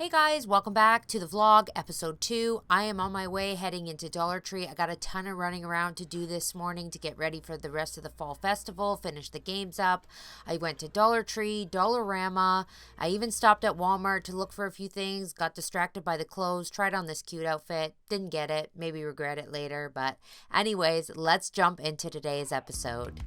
Hey guys, welcome back to the vlog, episode 2. I am on my way heading into Dollar Tree. I got a ton of running around to do this morning to get ready for the rest of the fall festival, finish the games up. I went to Dollar Tree, Dollarama. I even stopped at Walmart to look for a few things, got distracted by the clothes, tried on this cute outfit, didn't get it, maybe regret it later. But anyways, let's jump into today's episode.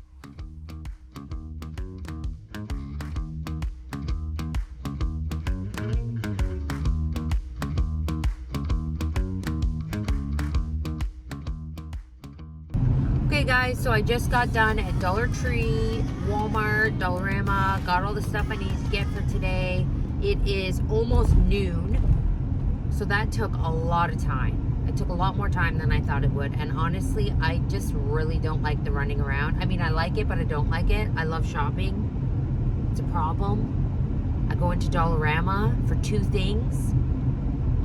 Okay guys, so I just got done at Dollar Tree, Walmart, Dollarama, got all the stuff I need to get for today. It is almost noon, so that took a lot of time. It took a lot more time than I thought it would, and honestly, I just really don't like the running around. I mean, I like it, but I don't like it. I love shopping. It's a problem. I go into Dollarama for 2 things,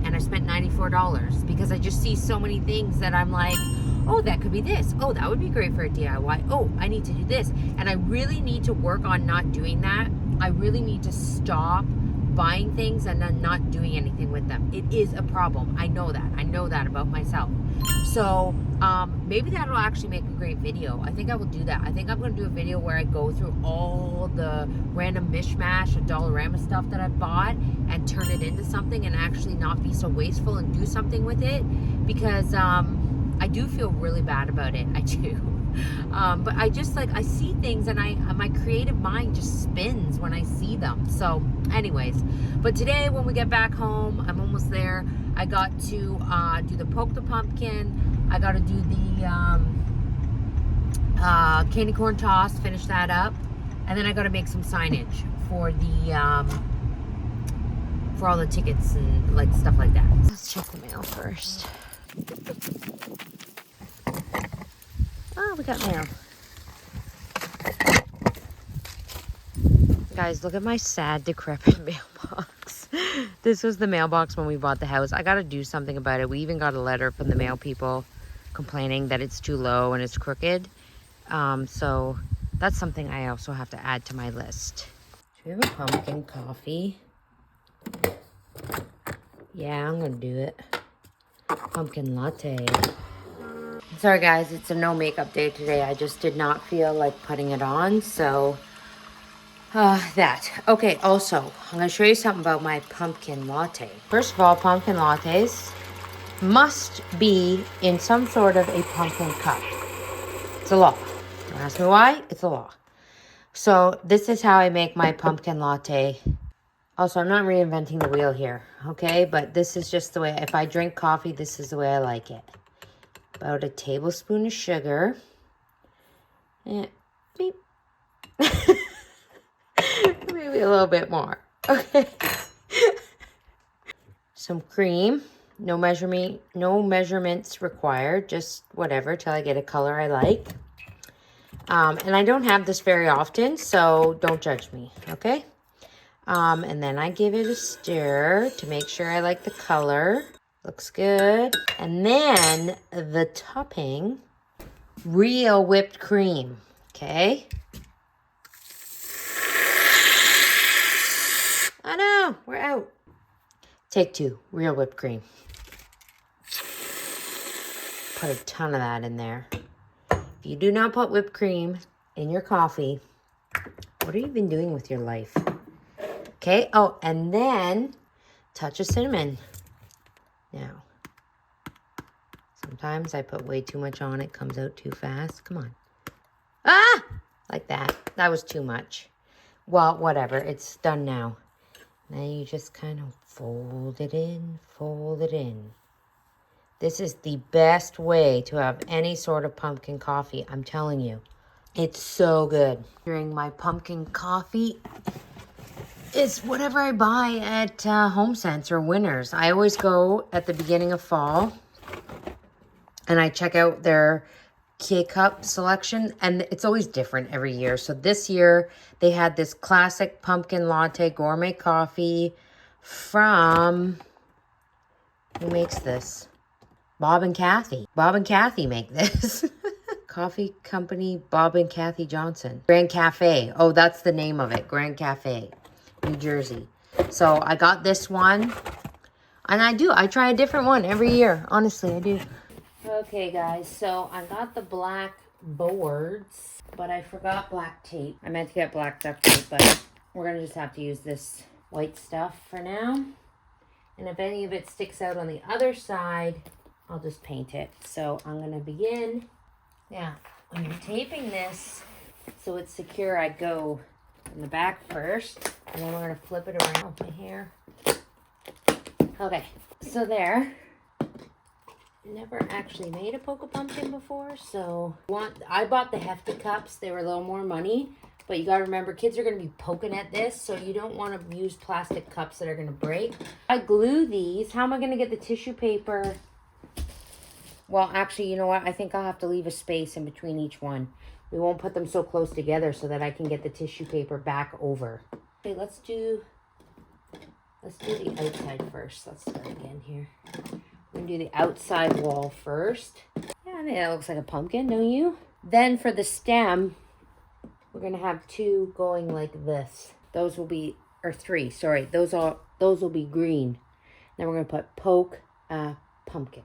and I spent $94 because I just see so many things that I'm like, oh, that could be this. Oh, that would be great for a DIY. Oh, I need to do this. And I really need to work on not doing that. I really need to stop buying things and then not doing anything with them. It is a problem. I know that. I know that about myself. So maybe that'll actually make a great video. I think I will do that. I think I'm going to do a video where I go through all the random mishmash of Dollarama stuff that I bought and turn it into something and actually not be so wasteful and do something with it, because I do feel really bad about it. I do. But I just I see things and my creative mind just spins when I see them. So anyways, but today when we get back home, I'm almost there. I got to do the poke the pumpkin. I got to do the candy corn toss, finish that up. And then I got to make some signage for the for all the tickets and stuff like that. Let's check the mail first. Oh, we got mail. Guys, look at my sad, decrepit mailbox. This was the mailbox when we bought the house. I got to do something about it. We even got a letter from the mail people complaining that it's too low and it's crooked. So that's something I also have to add to my list. Do we have a pumpkin coffee? Yeah, I'm going to do it. Pumpkin latte. Sorry guys, it's a no makeup day today. I just did not feel like putting it on, so that. Okay, also, I'm going to show you something about my pumpkin latte. First of all, pumpkin lattes must be in some sort of a pumpkin cup. It's a law. Don't ask me why, it's a law. So this is how I make my pumpkin latte. Also, I'm not reinventing the wheel here, okay? But this is just the way, if I drink coffee, this is the way I like it. About a tablespoon of sugar. And beep. Maybe a little bit more. Okay. Some cream. No measurements required. Just whatever till I get a color I like. And I don't have this very often, so don't judge me, okay? And then I give it a stir to make sure I like the color. Looks good. And then the topping, real whipped cream, okay? Oh no, we're out. Take 2, real whipped cream. Put a ton of that in there. If you do not put whipped cream in your coffee, what have you been doing with your life? Okay, oh, and then touch of cinnamon. Now, sometimes I put way too much on, it comes out too fast. Come on. Ah! Like that. That was too much. Well, whatever. It's done now. Now you just kind of fold it in, fold it in. This is the best way to have any sort of pumpkin coffee, I'm telling you. It's so good. During my pumpkin coffee is whatever I buy at Home Sense or Winners. I always go at the beginning of fall and I check out their K-Cup selection, and it's always different every year. So this year they had this classic pumpkin latte gourmet coffee from, who makes this? Bob and Kathy. Bob and Kathy make this. Coffee company, Bob and Kathy Johnson. Grand Cafe. Oh, that's the name of it. Grand Cafe. New Jersey. So I got this one. And I try a different one every year. Honestly, I do. Okay, guys, so I got the black boards, but I forgot black tape. I meant to get black duct tape, but we're gonna just have to use this white stuff for now. And if any of it sticks out on the other side, I'll just paint it. So I'm gonna begin. Now, when you're taping this so it's secure, I go in the back first, and then we're gonna flip it around with my hair. Okay, so there. Never actually made a poke pumpkin before, so I bought the hefty cups. They were a little more money, but you gotta remember, kids are gonna be poking at this, so you don't want to use plastic cups that are gonna break. I glue these. How am I gonna get the tissue paper? Well, actually, you know what? I think I'll have to leave a space in between each one. We won't put them so close together so that I can get the tissue paper back over. Okay, let's do the outside first. Let's start again here. We're gonna do the outside wall first. Yeah, I think that looks like a pumpkin, don't you? Then for the stem, we're gonna have two going like this. Those will be, or three, sorry. Those will be green. Then we're gonna put poke pumpkin.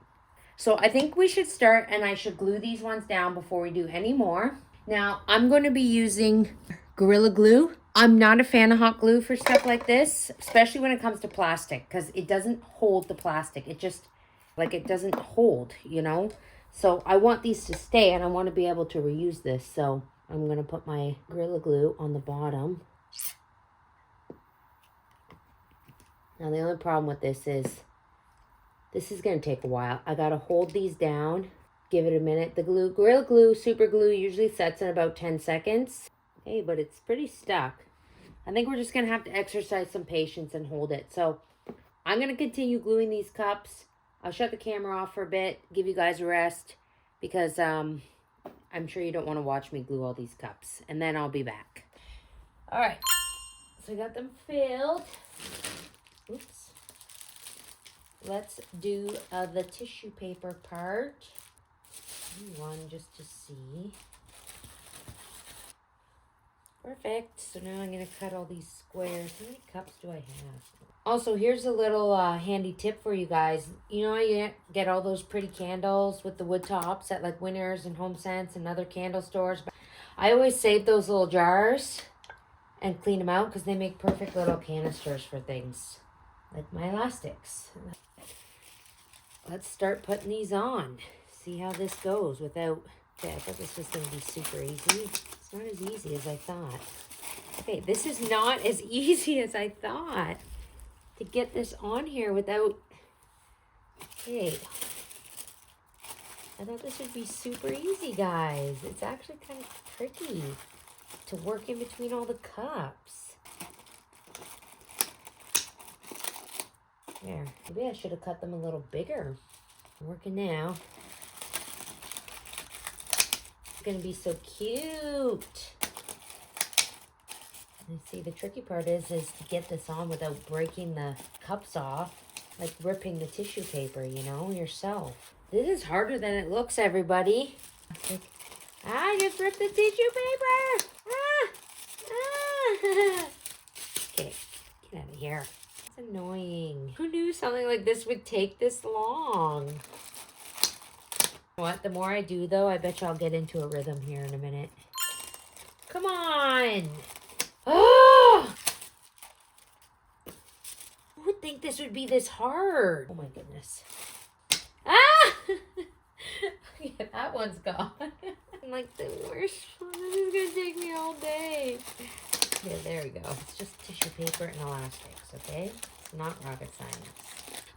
So I think we should start, and I should glue these ones down before we do any more. Now, I'm going to be using Gorilla Glue. I'm not a fan of hot glue for stuff like this, especially when it comes to plastic, because it doesn't hold the plastic. It just, like, it doesn't hold, you know? So I want these to stay, and I want to be able to reuse this. So I'm going to put my Gorilla Glue on the bottom. Now, the only problem with this is going to take a while. I got to hold these down. Give it a minute. The glue, Gorilla Glue, super glue usually sets in about 10 seconds. Hey, but it's pretty stuck. I think we're just going to have to exercise some patience and hold it. So I'm going to continue gluing these cups. I'll shut the camera off for a bit, give you guys a rest, because I'm sure you don't want to watch me glue all these cups. And then I'll be back. All right. So I got them filled. Oops. Let's do the tissue paper part. One just to see. Perfect. So now I'm going to cut all these squares. How many cups do I have? Also, here's a little handy tip for you guys. You know, you get all those pretty candles with the wood tops at like Winners and HomeSense and other candle stores. I always save those little jars and clean them out because they make perfect little canisters for things like my elastics. Let's start putting these on. See how this goes without... Okay, I thought this was going to be super easy. It's not as easy as I thought. Okay, this is not as easy as I thought to get this on here without... Okay. I thought this would be super easy, guys. It's actually kind of tricky to work in between all the cups. There. Maybe I should have cut them a little bigger. I'm working now. Gonna be so cute. And see, the tricky part is to get this on without breaking the cups off, like ripping the tissue paper, you know, yourself. This is harder than it looks, everybody. I just ripped the tissue paper. Okay, get out of here. It's annoying. Who knew something like this would take this long? What? The more I do, though, I bet you I'll get into a rhythm here in a minute. Come on! Oh! Who would think this would be this hard? Oh my goodness. Ah! Okay, that one's gone. I'm like the worst one. This is going to take me all day. Yeah, there we go. It's just tissue paper and elastics, okay? It's not rocket science.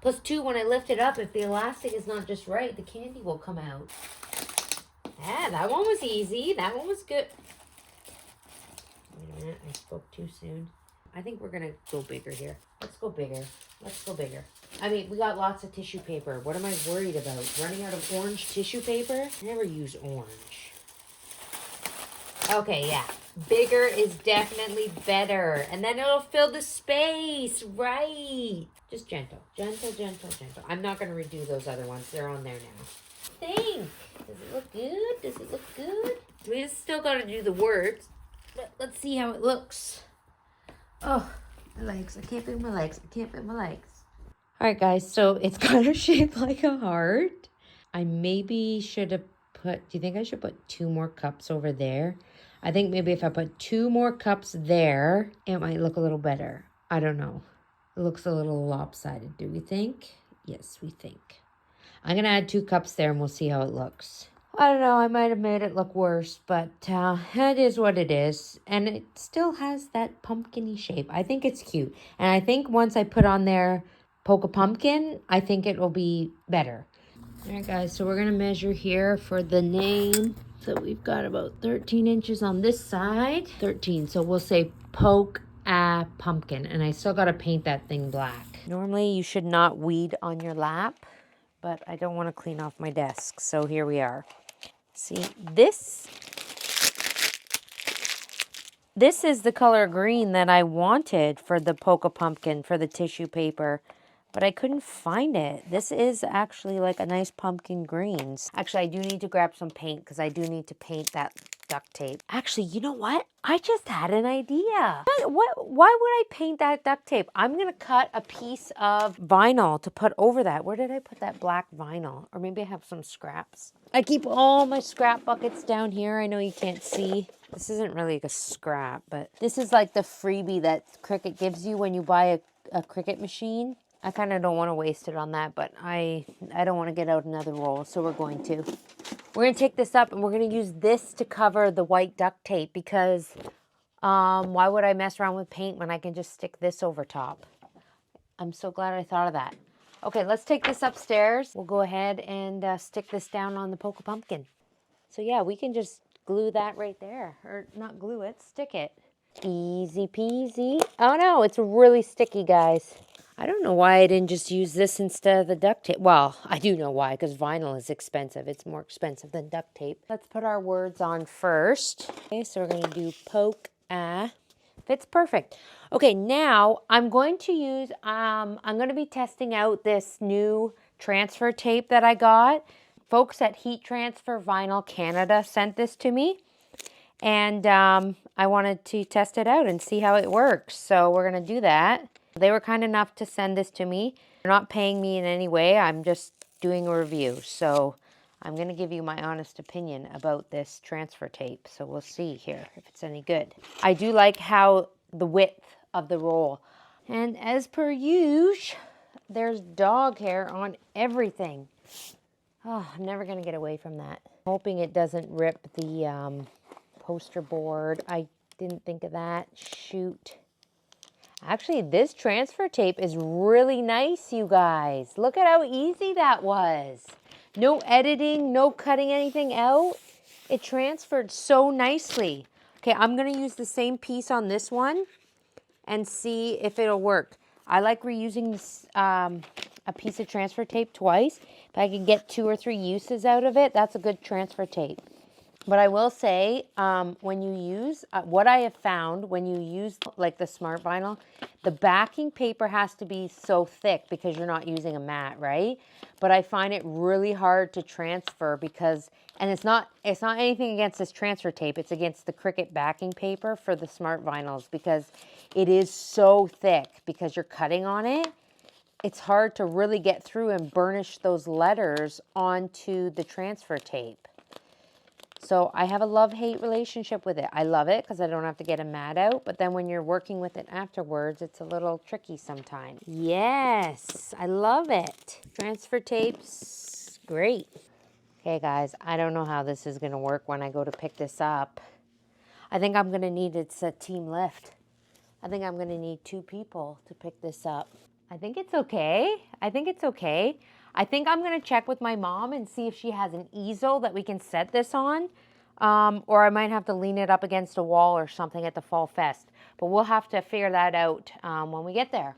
Plus, two, when I lift it up, if the elastic is not just right, the candy will come out. Yeah, that one was easy. That one was good. Wait a minute. I spoke too soon. I think we're going to go bigger here. Let's go bigger. Let's go bigger. I mean, we got lots of tissue paper. What am I worried about? Running out of orange tissue paper? I never use orange. Okay, yeah. Bigger is definitely better. And then it'll fill the space, right? Just gentle, gentle, gentle, gentle. I'm not going to redo those other ones. They're on there now. Think. Does it look good? Does it look good? We still got to do the words. But let's see how it looks. Oh, my legs. I can't feel my legs. I can't feel my legs. All right, guys, so it's kind of shaped like a heart. I maybe should have put, do you think I should put 2 more cups over there? I think maybe if I put 2 more cups there, it might look a little better. I don't know. It looks a little lopsided, do we think? Yes, we think. I'm going to add 2 cups there and we'll see how it looks. I don't know, I might have made it look worse, but it is what it is. And it still has that pumpkin-y shape. I think it's cute. And I think once I put on there Poke a Pumpkin, I think it will be better. All right, guys, so we're going to measure here for the name. So we've got about 13 inches on this side. 13, so we'll say Poke a Pumpkin. And I still got to paint that thing black. Normally, you should not weed on your lap, but I don't want to clean off my desk, so here we are. See, this is the color green that I wanted for the Poke Pumpkin, for the tissue paper, but I couldn't find it. This is actually like a nice pumpkin greens. Actually, I do need to grab some paint because I do need to paint that duct tape. Actually, you know what? I just had an idea. Why would I paint that duct tape? I'm going to cut a piece of vinyl to put over that. Where did I put that black vinyl? Or maybe I have some scraps. I keep all my scrap buckets down here. I know you can't see. This isn't really like a scrap, but this is like the freebie that Cricut gives you when you buy a Cricut machine. I kind of don't want to waste it on that, but I don't want to get out another roll, so we're going to. We're going to take this up and we're going to use this to cover the white duct tape because why would I mess around with paint when I can just stick this over top? I'm so glad I thought of that. Okay, let's take this upstairs. We'll go ahead and stick this down on the Poke Pumpkin. So yeah, we can just glue that right there. Or not glue it, stick it. Easy peasy. Oh no, it's really sticky, guys. I don't know why I didn't just use this instead of the duct tape. Well, I do know why, because vinyl is expensive. It's more expensive than duct tape. Let's put our words on first. Okay, so we're going to do poke a. Fits perfect. Okay, now I'm going to use, I'm going to be testing out this new transfer tape that I got. Folks at Heat Transfer Vinyl Canada sent this to me. And I wanted to test it out and see how it works. So we're going to do that. They were kind enough to send this to me. They're not paying me in any way. I'm just doing a review. So I'm going to give you my honest opinion about this transfer tape. So we'll see here if it's any good. I do like how the width of the roll. And as per usual, there's dog hair on everything. Oh, I'm never going to get away from that. Hoping it doesn't rip the poster board. I didn't think of that. Shoot. Actually, this transfer tape is really nice, you guys. Look at how easy that was. No editing, no cutting anything out. It transferred so nicely. Okay, I'm going to use the same piece on this one and see if it'll work. I like reusing this, a piece of transfer tape twice. If I can get 2 or 3 uses out of it, that's a good transfer tape. But I will say, when you use, what I have found when you use like the Smart Vinyl, the backing paper has to be so thick because you're not using a mat, right? But I find it really hard to transfer because, and it's not anything against this transfer tape, it's against the Cricut backing paper for the Smart Vinyls because it is so thick because you're cutting on it. It's hard to really get through and burnish those letters onto the transfer tape. So I have a love-hate relationship with it. I love it because I don't have to get a mat out, but then when you're working with it afterwards, it's a little tricky sometimes. Yes, I love it. Transfer tapes, great. Okay, guys, I don't know how this is going to work when I go to pick this up. I think I'm going to need, it's a team lift. I think I'm going to need 2 people to pick this up. I think it's okay. I think it's okay. I think I'm going to check with my mom and see if she has an easel that we can set this on. Or I might have to lean it up against a wall or something at the Fall Fest. But we'll have to figure that out when we get there.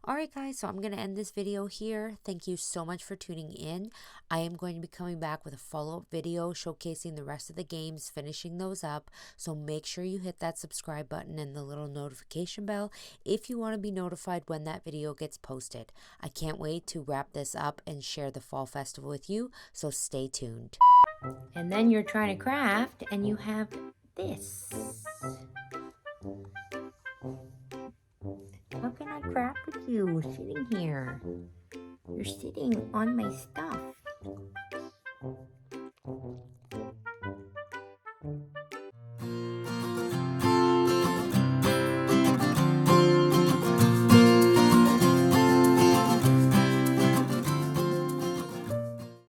Alright guys, so I'm going to end this video here. Thank you so much for tuning in. I am going to be coming back with a follow-up video showcasing the rest of the games, finishing those up. So make sure you hit that subscribe button and the little notification bell if you want to be notified when that video gets posted. I can't wait to wrap this up and share the Fall Festival with you, so stay tuned. And then you're trying to craft and you have this. How can I craft with you? you sitting here? You're sitting on my stuff.